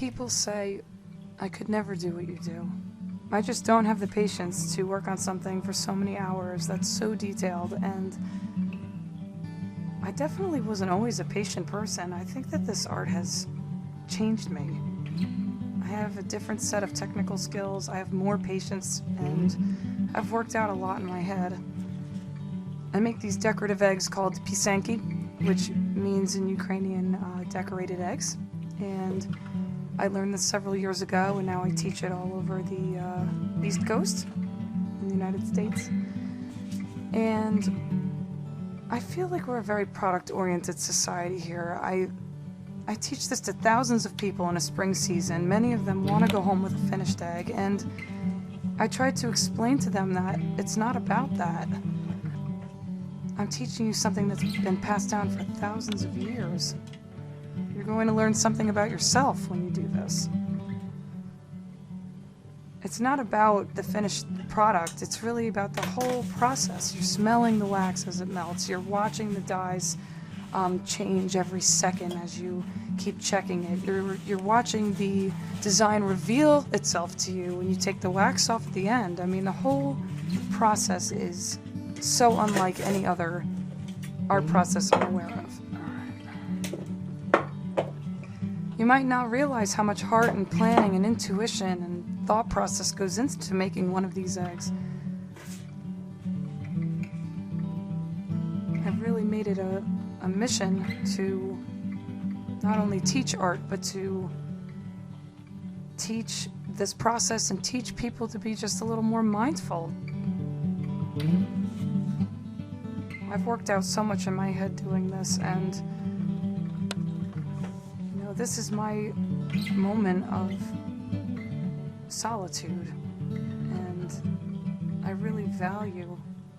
People say I could never do what you do. I just don't have the patience to work on something for so many hours that's so detailed, and I definitely wasn't always a patient person. I think that this art has changed me. I have a different set of technical skills, I have more patience, and I've worked out a lot in my head. I make these decorative eggs called Pysanky, which means in Ukrainian decorated eggs, and I learned this several years ago, and now I teach it all over the East Coast in the United States. And I feel like we're a very product-oriented society here. I teach this to thousands of people in a spring season. Many of them want to go home with a finished egg, and I try to explain to them that it's not about that. I'm teaching you something that's been passed down for thousands of years. You're going to learn something about yourself when you do this. It's not about the finished product, it's really about the whole process. You're smelling the wax as it melts, you're watching the dyes change every second as you keep checking it. You're watching the design reveal itself to you when you take the wax off at the end. I mean, the whole process is so unlike any other art process I'm aware of. You might not realize how much heart and planning and intuition and thought process goes into making one of these eggs. I've really made it a mission to not only teach art, but to teach this process and teach people to be just a little more mindful. I've worked out so much in my head doing this, and this is my moment of solitude, and I really value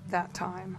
that time.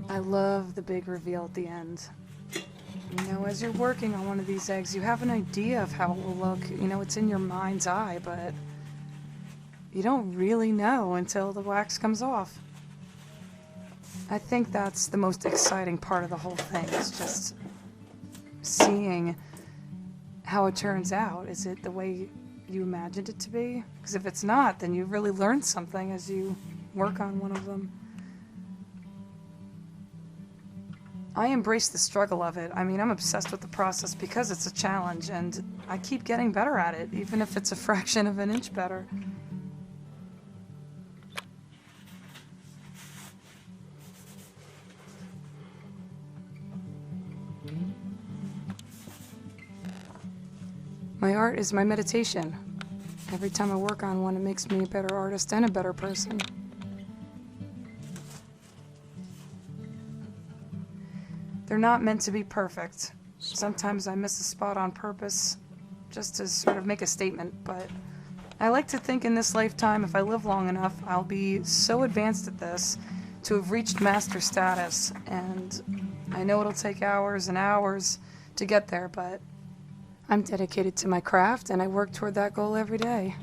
I love the big reveal at the end. As you're working on one of these eggs, you have an idea of how it will look. It's in your mind's eye, but you don't really know until the wax comes off. I think that's the most exciting part of the whole thing. It's just seeing how it turns out. Is it the way you imagined it to be? Because if it's not, then you really learned something as you work on one of them. I embrace the struggle of it. I'm obsessed with the process because it's a challenge, and I keep getting better at it, even if it's a fraction of an inch better. My art is my meditation. Every time I work on one, it makes me a better artist and a better person. They're not meant to be perfect. Sometimes I miss a spot on purpose just to sort of make a statement, but I like to think in this lifetime, if I live long enough, I'll be so advanced at this to have reached master status, and I know it'll take hours and hours to get there, but I'm dedicated to my craft, and I work toward that goal every day.